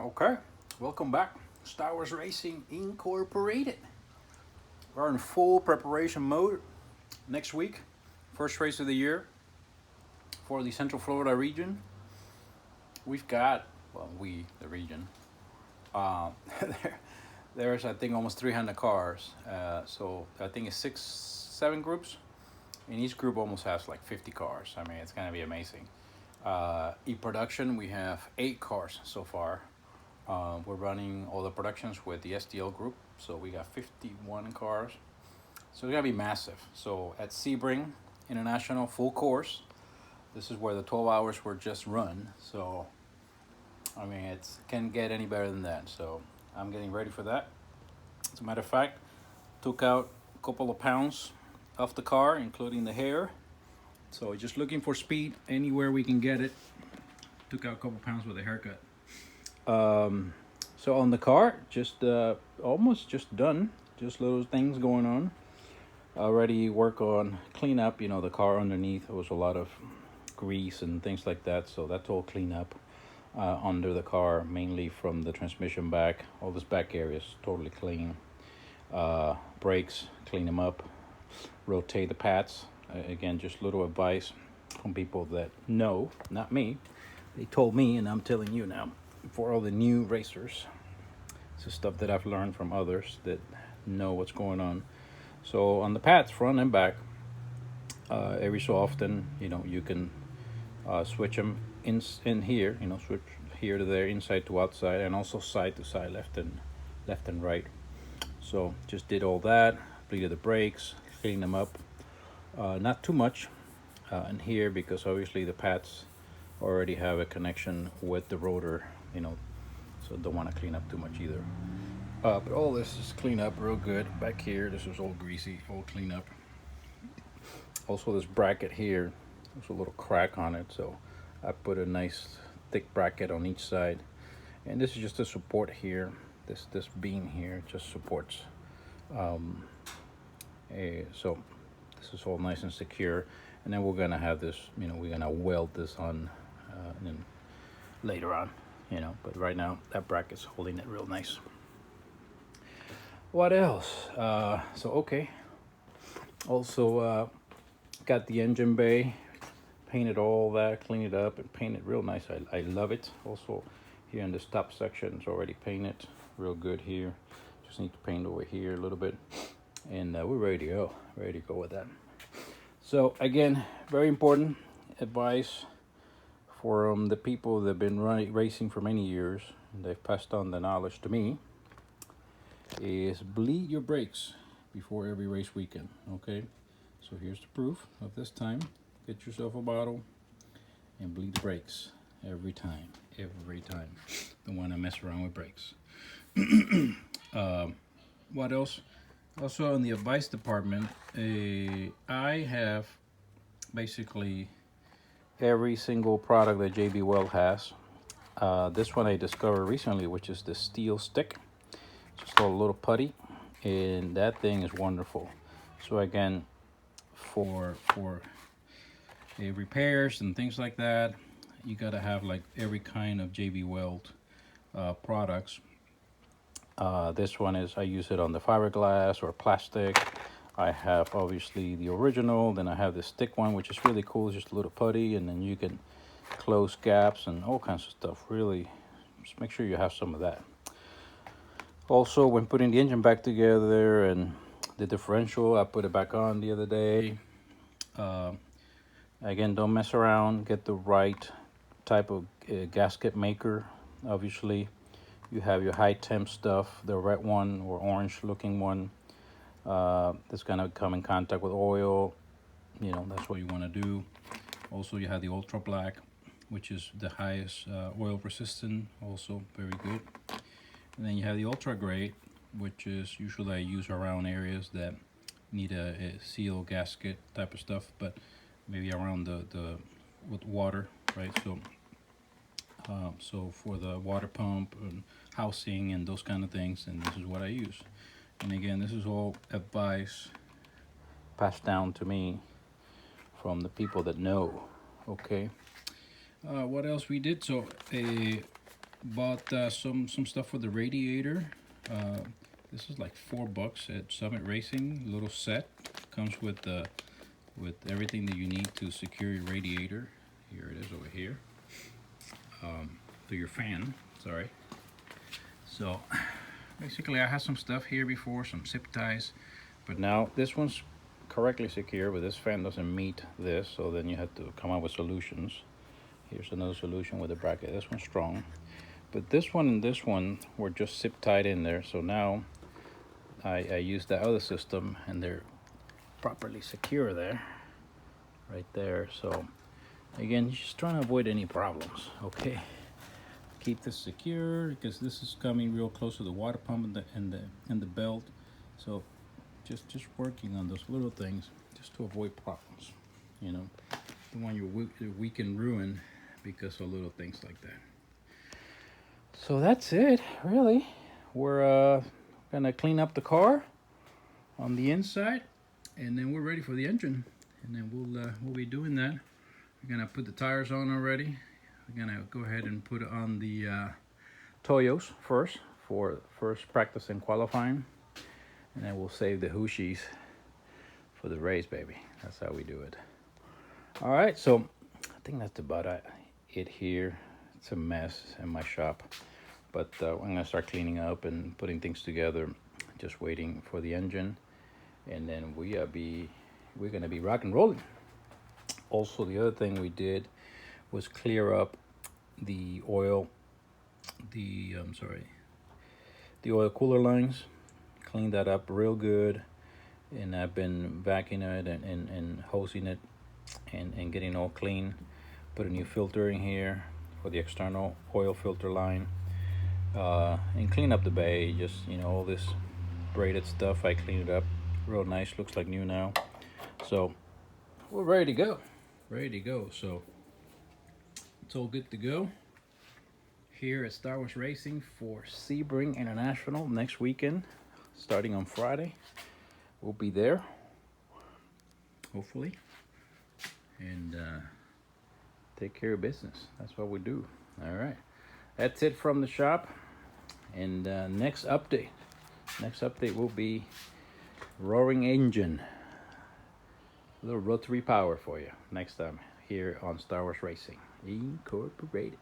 Okay, welcome back. Star Wars Racing Incorporated. We're in full preparation mode. Next week, first race of the year for the Central Florida region. We've got, the region. Uh, there, there's, I think, almost 300 cars. So I think it's 7 groups. And each group almost has like 50 cars. I mean, it's going to be amazing. E-production, we have 8 cars so far. We're running all the productions with the STL group, so we got 51 cars. So it's gonna be massive. So at Sebring International full course, this is where the 12 hours were just run. So I mean, it can't get any better than that. So I'm getting ready for that. As a matter of fact, took out a couple of pounds off the car, including the hair. So just looking for speed anywhere we can get it. Took out a couple pounds with a haircut. So on the car, just almost just done. Just little things going on. Already work on clean up. You know, the car underneath was a lot of grease and things like that. So that's all clean up under the car, mainly from the transmission back. All this back area is totally clean. Brakes, clean them up. Rotate the pads. Again, just little advice from people that know, not me. They told me, and I'm telling you now. For all the new racers, this is stuff that I've learned from others that know what's going on. So on the pads, front and back, every so often, you know, you can switch them in here. You know, switch here to there, inside to outside, and also side to side, left and right. So just did all that. Bleeded the brakes, cleaned them up. Not too much in here because obviously the pads already have a connection with the rotor, you know, so don't want to clean up too much either. But all this is cleaned up real good. Back here, this is all greasy, all cleaned up. Also, this bracket here, there's a little crack on it, so I put a nice thick bracket on each side. And this is just a support here. This beam here just supports. So this is all nice and secure. And then we're gonna have this, you know, we're gonna weld this on and then later on, you know, but right now that bracket's holding it real nice. What else? Okay. Also got the engine bay, painted all that, cleaned it up and painted real nice. I love it. Also here in this top section it's already painted real good here. Just need to paint over here a little bit. And we're ready to go with that. So again, very important advice from the people that have been racing for many years, and they've passed on the knowledge to me, is bleed your brakes before every race weekend, okay? So here's the proof of this time. Get yourself a bottle and bleed the brakes every time. Don't want to mess around with brakes. What else? Also in the advice department, I have basically every single product that JB Weld has. This one I discovered recently, which is the steel stick. It's just a little putty, and that thing is wonderful. So again, for repairs and things like that, you gotta have like every kind of JB Weld products. This one is, I use it on the fiberglass or plastic. I have obviously the original, then I have the stick one, which is really cool. It's just a little putty, and then you can close gaps and all kinds of stuff. Really, just make sure you have some of that. Also, when putting the engine back together and the differential, I put it back on the other day. Again, don't mess around. Get the right type of gasket maker. Obviously, you have your high temp stuff, the red one or orange looking one. That's gonna come in contact with oil. You know, that's what you want to do. Also, you have the ultra black, which is the highest oil resistant, also very good. And then you have the ultra gray, which is usually I use around areas that need a seal gasket type of stuff, but maybe around the with water, right? So for the water pump and housing and those kind of things, and this is what I use. And again, this is all advice passed down to me from the people that know, okay? What else we did? So Bought some stuff for the radiator. This is like $4 at Summit Racing. Little set comes with everything that you need to secure your radiator. Here it is over here. To your fan. Sorry. So basically, I had some stuff here before, some zip ties, but now this one's correctly secure, but this fan doesn't meet this, so then you have to come up with solutions. Here's another solution with a bracket. This one's strong, but this one and this one were just zip tied in there, so now I use the other system and they're properly secure there, right there. So again, just trying to avoid any problems. Okay, keep this secure because this is coming real close to the water pump and the belt. So just working on those little things just to avoid problems. You know, you want your weekend ruined because of little things like that. So that's it, really. We're gonna clean up the car on the inside, and then we're ready for the engine. And then we'll be doing that. We're gonna put the tires on already. We're gonna go ahead and put it on the Toyos first for first practice and qualifying, and then we'll save the Hushies for the race, baby. That's how we do it. All right, so I think that's about it here. It's a mess in my shop, but I'm gonna start cleaning up and putting things together. Just waiting for the engine, and then we're gonna be rock and rolling. Also, the other thing we did was clear up the oil, the oil cooler lines. Cleaned that up real good, and I've been vacuuming it and hosing it and getting all clean. Put a new filter in here for the external oil filter line, and clean up the bay. Just, you know, all this braided stuff, I cleaned it up real nice. Looks like new now. So we're ready to go. So it's all good to go here at Star Wars Racing for Sebring International next weekend, starting on Friday. We'll be there, hopefully, and take care of business. That's what we do. All right, that's it from the shop. And next update will be roaring engine, a little rotary power for you next time here on Star Wars Racing Incorporated.